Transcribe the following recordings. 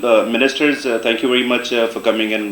Ministers, thank you very much for coming in.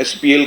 SPL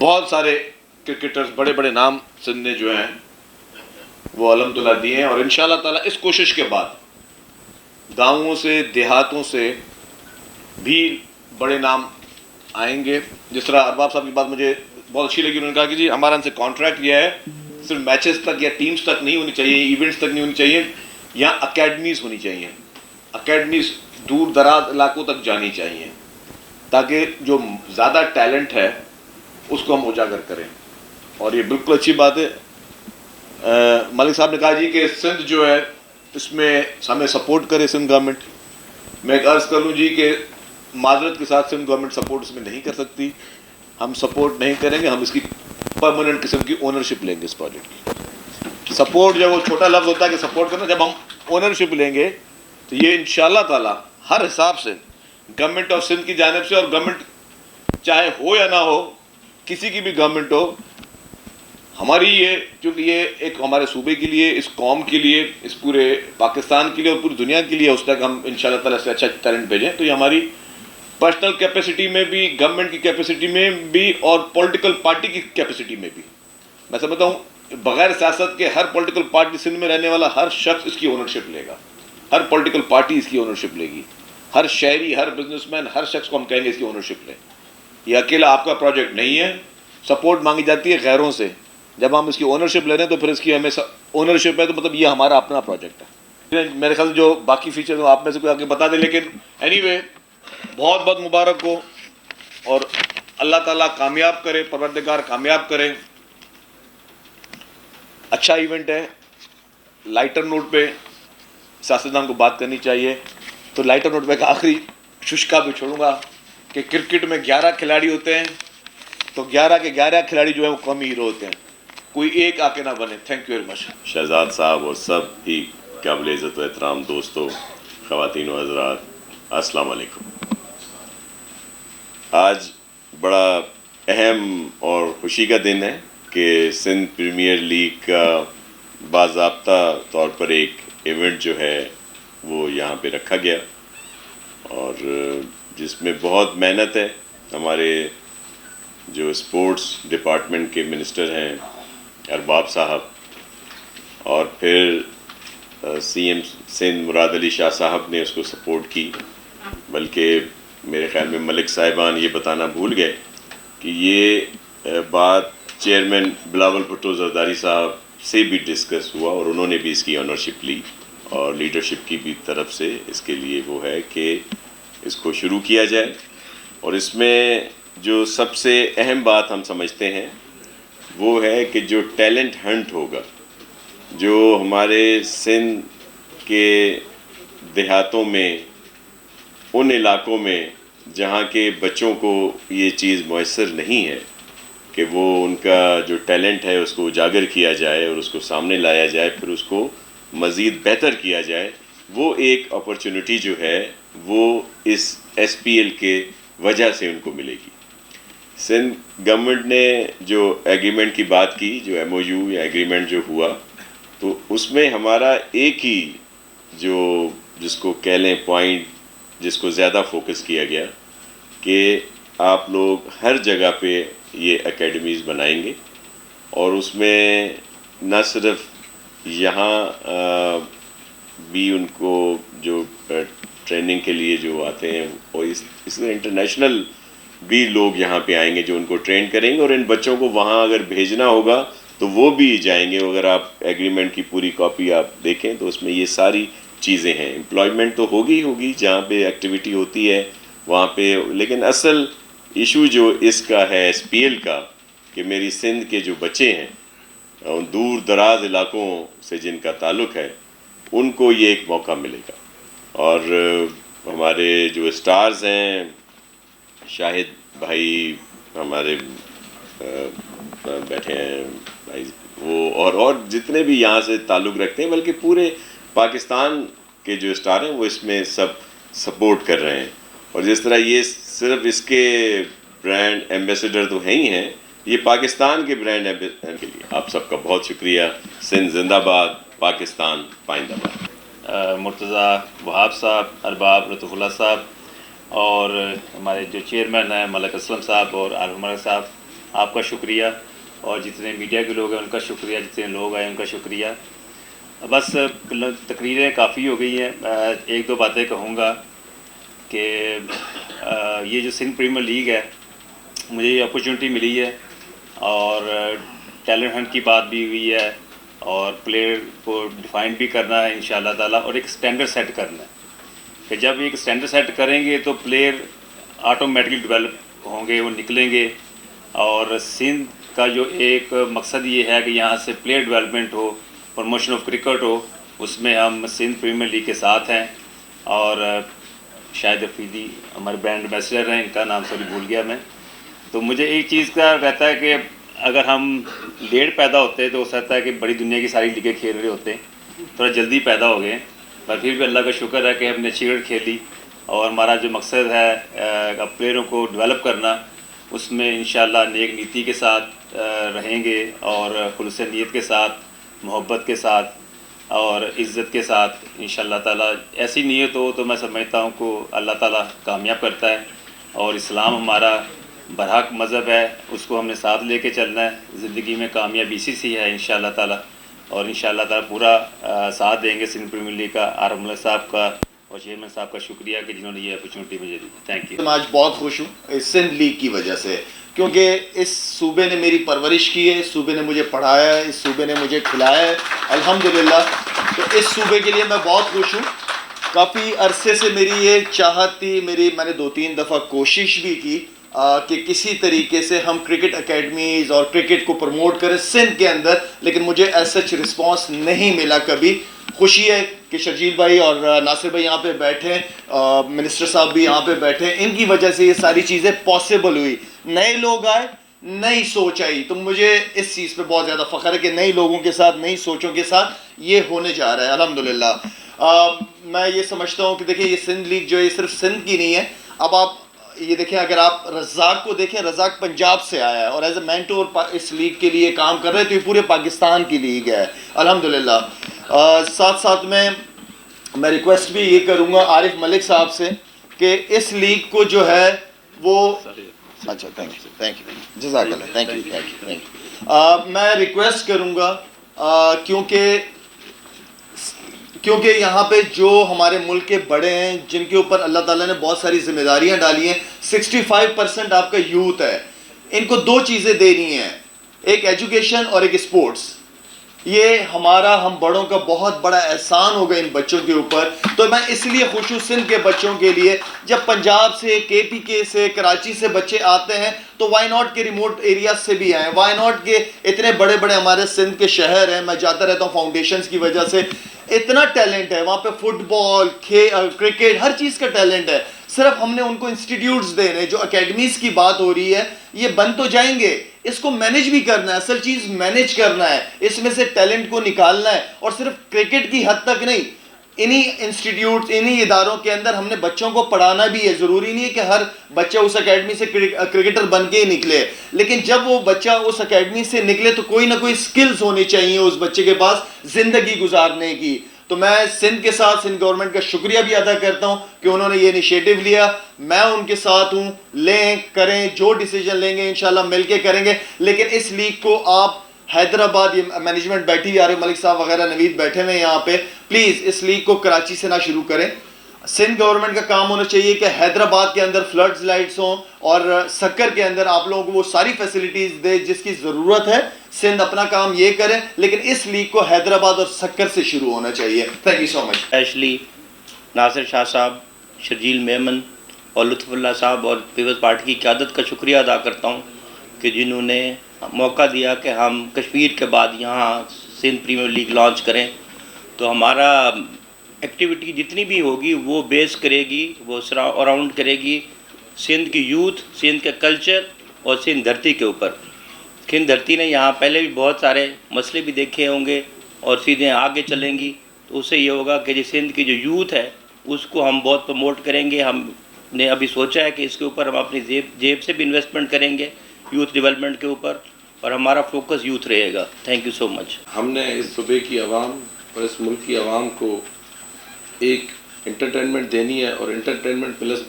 بہت سارے cricketers بڑے بڑے نام سندھ نے جو ہیں وہ الحمدللہ دیے ہیں، اور انشاءاللہ تعالیٰ اس کوشش کے بعد گاؤں سے دیہاتوں سے بھی بڑے نام آئیں گے. جس طرح ارباب صاحب کی بات مجھے بہت اچھی لگی، انہوں نے کہا کہ جی ہمارا ان سے کانٹریکٹ یہ ہے صرف میچز تک یا ٹیمز تک نہیں ہونی چاہیے، ایونٹس تک نہیں ہونی چاہیے، یہاں اکیڈمیز ہونی چاہیے. اکیڈمیز دور دراز علاقوں تک جانی چاہیے تاکہ جو زیادہ ٹیلنٹ ہے اس کو ہم اجاگر کریں. اور یہ بالکل اچھی بات ہے. ملک صاحب نے کہا جی کہ سندھ جو ہے اس میں ہمیں سپورٹ کرے سندھ گورنمنٹ. میں ایک عرض کر لوں جی کہ معذرت کے ساتھ سندھ گورنمنٹ سپورٹ اس میں نہیں کر سکتی. ہم سپورٹ نہیں کریں گے، ہم اس کی پرماننٹ قسم کی اونرشپ لیں گے اس پروجیکٹ کی. سپورٹ جب وہ چھوٹا لفظ ہوتا ہے کہ سپورٹ کرنا، جب ہم اونرشپ لیں گے تو یہ انشاءاللہ تعالی ہر حساب سے گورنمنٹ آف سندھ کی جانب سے، اور گورنمنٹ چاہے ہو یا نہ ہو، کسی کی بھی گورنمنٹ ہو، ہماری یہ چونکہ یہ ایک ہمارے صوبے کے لیے، اس قوم کے لیے، اس پورے پاکستان کے لیے اور پوری دنیا کے لیے اس تک ہم انشاءاللہ تعالیٰ سے اچھا ٹیلنٹ بھیجیں، تو یہ ہماری پرسنل کیپیسٹی میں بھی، گورنمنٹ کی کیپیسٹی میں بھی، اور پولیٹیکل پارٹی کی کیپیسٹی میں بھی. میں سمجھتا ہوں بغیر سیاست کے ہر پولیٹیکل پارٹی سندھ میں رہنے والا ہر شخص اس کی اونرشپ لے گا، ہر پولیٹیکل پارٹی اس کی اونرشپ لے گی، ہر شہری، ہر بزنس مین، ہر شخص کو ہم کہیں گے اس کی اونرشپ لیں. یہ اکیلا آپ کا پروجیکٹ نہیں ہے. سپورٹ مانگی جاتی ہے غیروں سے. جب ہم اس کی اونرشپ لے رہے ہیں تو پھر اس کی ہمیں اونرشپ ہے تو مطلب یہ ہمارا اپنا پروجیکٹ ہے. میرے خیال جو باقی فیچر آپ میں سے کوئی آگے بتا دیں، لیکن اینی وے بہت بہت مبارک ہو اور اللہ تعالیٰ کامیاب کرے، پروردگار کامیاب کرے. اچھا ایونٹ ہے. لائٹر نوٹ پہ سیاستدان کو بات کرنی چاہیے، تو لائٹر نوٹ پہ ایک آخری ششکا بھی چھوڑوں گا کہ کرکٹ میں 11 کھلاڑی ہوتے ہیں، تو 11 کے 11 کھلاڑی جو ہیں وہ قومی ہیرو ہوتے ہیں، کوئی ایک آ کے نہ بنے. Thank you very much. Shahzad صاحب اور سب ہی قابل عزت و احترام دوستوں، خواتین و حضرات، السلام علیکم. آج بڑا اہم اور خوشی کا دن ہے کہ سندھ پریمیئر لیگ کا باضابطہ طور پر ایک ایونٹ جو ہے وہ یہاں پہ رکھا گیا، اور جس میں بہت محنت ہے. ہمارے جو اسپورٹس ڈپارٹمنٹ کے منسٹر ہیں ارباب صاحب، اور پھر سی ایم سندھ مراد علی شاہ صاحب نے اس کو سپورٹ کی. بلکہ میرے خیال میں ملک صاحبان یہ بتانا بھول گئے کہ یہ بات چیئرمین بلاول بھٹو زرداری صاحب سے بھی ڈسکس ہوا، اور انہوں نے بھی اس کی آنرشپ لی، اور لیڈرشپ کی بھی طرف سے اس کے لیے وہ ہے کہ اس کو شروع کیا جائے. اور اس میں جو سب سے اہم بات ہم سمجھتے ہیں وہ ہے کہ جو ٹیلنٹ ہنٹ ہوگا، جو ہمارے سندھ کے دیہاتوں میں، ان علاقوں میں جہاں کے بچوں کو یہ چیز میسر نہیں ہے کہ وہ ان کا جو ٹیلنٹ ہے اس کو اجاگر کیا جائے اور اس کو سامنے لایا جائے، پھر اس کو مزید بہتر کیا جائے، وہ ایک اپرچونٹی جو ہے وہ اس ایس پی ایل کے وجہ سے ان کو ملے گی. سندھ گورنمنٹ نے جو ایگریمنٹ کی بات کی، جو ایم او یو یا ایگریمنٹ جو ہوا، تو اس میں ہمارا ایک ہی جو جس کو کہہ لیں پوائنٹ جس کو زیادہ فوکس کیا گیا کہ آپ لوگ ہر جگہ پہ یہ اکیڈمیز بنائیں گے، اور اس میں نہ صرف یہاں بھی ان کو جو ٹریننگ کے لیے جو آتے ہیں، اور اس میں انٹرنیشنل بھی لوگ یہاں پہ آئیں گے جو ان کو ٹرین کریں گے، اور ان بچوں کو وہاں اگر بھیجنا ہوگا تو وہ بھی جائیں گے. اگر آپ ایگریمنٹ کی پوری کاپی آپ دیکھیں تو اس میں یہ ساری چیزیں ہیں. امپلائمنٹ تو ہوگی جہاں پہ ایکٹیویٹی ہوتی ہے وہاں پہ، لیکن اصل ایشو جو اس کا ہے ایس پی ایل کا، کہ میری سندھ کے جو بچے ہیں ان دور دراز علاقوں سے جن کا تعلق ہے، ان کو یہ ایک موقع ملے گا. اور ہمارے جو اسٹارز ہیں، شاہد بھائی ہمارے بیٹھے ہیں بھائی، وہ اور جتنے بھی یہاں سے تعلق رکھتے ہیں، بلکہ پورے پاکستان کے جو اسٹار ہیں وہ اس میں سب سپورٹ کر رہے ہیں. اور جس طرح یہ صرف اس کے برانڈ ایمبیسڈر تو ہیں ہی ہیں، یہ پاکستان کے برانڈ ایمبیسڈر کے لیے آپ سب کا بہت شکریہ. سندھ زندہ باد، پاکستان پائندہ باد. مرتضیٰ وہاب صاحب، ارباب لطف اللہ صاحب، اور ہمارے جو چیئرمین ہیں ملک اسلم صاحب اور عارف ملک صاحب، آپ کا شکریہ، اور جتنے میڈیا کے لوگ ہیں ان کا شکریہ، جتنے لوگ آئے ان کا شکریہ. بس تقریریں کافی ہو گئی ہیں. ایک دو باتیں کہوں گا کہ یہ جو سندھ پریمیئر لیگ ہے، مجھے یہ اپرچونٹی ملی ہے، اور ٹیلنٹ ہنٹ کی بات بھی ہوئی ہے، اور پلیئر کو ڈیفائن بھی کرنا ہے انشاءاللہ تعالیٰ، اور ایک سٹینڈرڈ سیٹ کرنا ہے کہ جب ایک سٹینڈرڈ سیٹ کریں گے تو پلیئر آٹومیٹکلی ڈیولپ ہوں گے، وہ نکلیں گے. اور سندھ کا جو ایک مقصد یہ ہے کہ یہاں سے پلیئر ڈیولپمنٹ ہو، پروموشن آف کرکٹ ہو، اس میں ہم سندھ پریمیئر لیگ کے ساتھ ہیں. اور شاہد افریدی ہمارے برانڈ ایمبیسڈر ہیں، ان کا نام سوری بھول گیا میں. تو مجھے ایک چیز کا رہتا ہے کہ اگر ہم لیٹ پیدا ہوتے تو ہو سکتا ہے کہ بڑی دنیا کی ساری لیگیں کھیل رہے ہوتے، تھوڑا جلدی پیدا ہو گئے، پر پھر بھی اللہ کا شکر ہے کہ ہم نے اچھی کرکٹ کھیلی. اور ہمارا جو مقصد ہے پلیئروں کو ڈیولپ کرنا، اس میں انشاءاللہ نیک نیتی کے ساتھ رہیں گے، اور خلوص نیت کے ساتھ، محبت کے ساتھ اور عزت کے ساتھ انشاءاللہ تعالیٰ. ایسی نیت ہو تو میں سمجھتا ہوں کہ اللہ تعالیٰ کامیاب کرتا ہے. اور اسلام ہمارا برحق مذہب ہے، اس کو ہم نے ساتھ لے کے چلنا ہے. زندگی میں کامیابی اسی سی ہے انشاءاللہ تعالیٰ. اور انشاءاللہ تعالیٰ پورا ساتھ دیں گے سندھ پریمیئر لیگ کا. عارف ملک صاحب کا اور چیئرمین صاحب کا شکریہ کہ جنہوں نے یہ اپرچونٹی مجھے دی. Thank you. میں آج بہت خوش ہوں اس سندھ لیگ کی وجہ سے، کیونکہ اس صوبے نے میری پرورش کی ہے، اس صوبے نے مجھے پڑھایا ہے، اس صوبے نے مجھے کھلایا ہے الحمدللہ. تو اس صوبے کے لیے میں بہت خوش ہوں. کافی عرصے سے میری یہ چاہت تھی، میں نے 2-3 دفعہ کوشش بھی کی کہ کسی طریقے سے ہم کرکٹ اکیڈمیز اور کرکٹ کو پروموٹ کریں سندھ کے اندر، لیکن مجھے ایز سچ رسپانس نہیں ملا کبھی. خوشی ہے کہ شرجیل بھائی اور ناصر بھائی یہاں پہ بیٹھے ہیں، منسٹر صاحب بھی یہاں پہ بیٹھے ہیں، ان کی وجہ سے یہ ساری چیزیں پاسبل ہوئی. نئے لوگ آئے، نئی سوچ آئی، تو مجھے اس چیز پہ بہت زیادہ فخر ہے کہ نئی لوگوں کے ساتھ، نئی سوچوں کے ساتھ یہ ہونے جا رہا ہے الحمدللہ. میں یہ سمجھتا ہوں کہ دیکھیں یہ سندھ لیگ جو ہے یہ صرف سندھ کی نہیں ہے. اب آپ یہ دیکھیں، اگر آپ رزاق کو دیکھیں، رزاق پنجاب سے آیا ہے اور ایز اے مینٹور اس لیگ کے لیے کام کر رہے ہیں، تو یہ پورے پاکستان کی لیگ ہے الحمدللہ. ساتھ ساتھ میں ریکویسٹ بھی یہ کروں گا عارف ملک صاحب سے کہ اس لیگ کو جو ہے وہ اچھا تھینک یو جزاک اللہ، تھینک یو. میں ریکویسٹ کروں گا کیونکہ یہاں پہ جو ہمارے ملک کے بڑے ہیں، جن کے اوپر اللہ تعالیٰ نے بہت ساری ذمہ داریاں ڈالی ہیں، 65% آپ کا یوتھ ہے. ان کو 2 چیزیں دینی ہیں، ایک ایجوکیشن اور ایک اسپورٹس. یہ ہم بڑوں کا بہت بڑا احسان ہوگا ان بچوں کے اوپر. تو میں اس لیے خوش ہوں سندھ کے بچوں کے لیے. جب پنجاب سے، KPK سے، کراچی سے بچے آتے ہیں تو وائی ناٹ کے ریموٹ ایریاز سے بھی آئیں، وائی ناٹ کے اتنے بڑے بڑے ہمارے سندھ کے شہر ہیں. میں جاتا رہتا ہوں فاؤنڈیشنز کی وجہ سے، اتنا ٹیلنٹ ہے وہاں پہ، فٹ بال، کرکٹ، ہر چیز کا ٹیلنٹ ہے. صرف ہم نے ان کو انسٹیٹیوٹس دینے. جو اکیڈمیز کی بات ہو رہی ہے یہ بن تو جائیں گے، اس کو مینیج بھی کرنا ہے. اصل چیز مینیج کرنا ہے، اس میں سے ٹیلنٹ کو نکالنا ہے. اور صرف کرکٹ کی حد تک نہیں، انہی انسٹیٹیوٹس، انہی اداروں کے اندر ہم نے بچوں کو پڑھانا بھی ہے. ضروری نہیں ہے کہ ہر بچہ اس اکیڈمی سے کرکٹر بن کے ہی نکلے، لیکن جب وہ بچہ اس اکیڈمی سے نکلے تو کوئی نہ کوئی سکلز ہونی چاہیے اس بچے کے پاس زندگی گزارنے کی. تو میں سندھ کے ساتھ سندھ گورنمنٹ کا شکریہ بھی ادا کرتا ہوں کہ انہوں نے یہ انیشیٹو لیا. میں ان کے ساتھ ہوں، لیں، کریں، جو ڈیسیجن لیں گے انشاءاللہ مل کے کریں گے. لیکن اس لیگ کو آپ حیدرآباد، یہ مینجمنٹ بیٹھی ہوئی، عارف ملک صاحب وغیرہ نوید بیٹھے ہوئے یہاں پہ، پلیز اس لیگ کو کراچی سے نہ شروع کریں. سندھ گورنمنٹ کا کام ہونا چاہیے کہ حیدرآباد کے اندر فلڈز لائٹس ہوں، اور سکر کے اندر آپ لوگوں کو وہ ساری فیسلٹیز دے جس کی ضرورت ہے. سندھ اپنا کام یہ کرے، لیکن اس لیگ کو حیدرآباد اور سکر سے شروع ہونا چاہیے. Thank you so much. Specially Nasir Shah صاحب، شرجیل میمن اور لطف اللہ صاحب اور پیپلز پارٹی کی قیادت کا شکریہ ادا کرتا ہوں کہ جنہوں نے موقع دیا کہ ہم کشمیر کے بعد یہاں سندھ پریمیئر لیگ لانچ کریں. تو ہمارا ایکٹیویٹی جتنی بھی ہوگی وہ بیس کرے گی، وہ اراؤنڈ کرے گی سندھ کی یوتھ، سندھ کے کلچر اور سندھ دھرتی کے اوپر. سندھ دھرتی نے یہاں پہلے بھی بہت سارے مسئلے بھی دیکھے ہوں گے اور سیدھے آگے چلیں گی. تو اس سے یہ ہوگا کہ جو سندھ کی جو یوتھ ہے اس کو ہم بہت پروموٹ کریں گے. ہم نے ابھی سوچا ہے کہ اس کے اوپر ہم اپنی جیب سے بھی انویسٹمنٹ کریں گے یوتھ ڈیولپمنٹ کے اوپر، اور ہمارا فوکس یوتھ رہے گا. تھینک یو سو مچ. ہم نے اس صوبے کی عوام اور اس ملک کی عوام کو ایک انٹرٹینمنٹ دینی ہے، اور انٹرٹینمنٹ پلس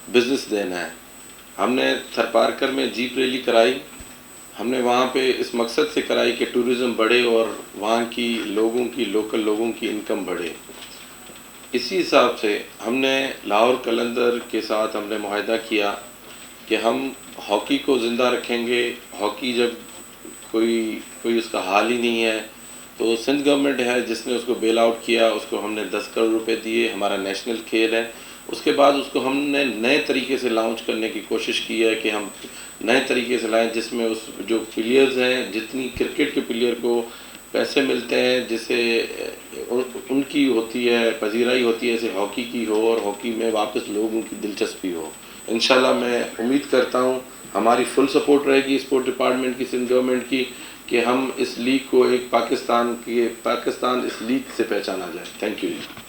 بزنس دینا ہے. ہم نے تھرپارکر میں جیپ ریلی کرائی ہم نے وہاں پہ اس مقصد سے کرائی کہ ٹورزم بڑھے اور وہاں کی لوگوں کی لوکل لوگوں کی انکم بڑھے. اسی حساب سے ہم نے لاہور قلندر کے ساتھ ہم نے معاہدہ کیا کہ ہم ہاکی کو زندہ رکھیں گے. ہاکی جب کوئی اس کا حال ہی نہیں ہے تو سندھ گورنمنٹ ہے جس نے اس کو بیل آؤٹ کیا, اس کو ہم نے 10 کروڑ روپے دیے. ہمارا نیشنل کھیل ہے. اس کے بعد اس کو ہم نے نئے طریقے سے لانچ کرنے کی کوشش کی ہے کہ ہم نئے طریقے سے لائیں جس میں اس جو پلیئرز ہیں, جتنی کرکٹ کے پلیئر کو پیسے ملتے ہیں جس سے ان کی ہوتی ہے پذیرائی ہوتی ہے, ایسے ہاکی کی ہو اور ہاکی میں واپس لوگوں کی دلچسپی ہو. انشاءاللہ میں امید کرتا ہوں ہماری فل سپورٹ رہے گی اسپورٹ ڈپارٹمنٹ کی, سندھ گورنمنٹ کی, کہ ہم اس لیگ کو ایک پاکستان اس لیگ سے پہچانا جائے. Thank you.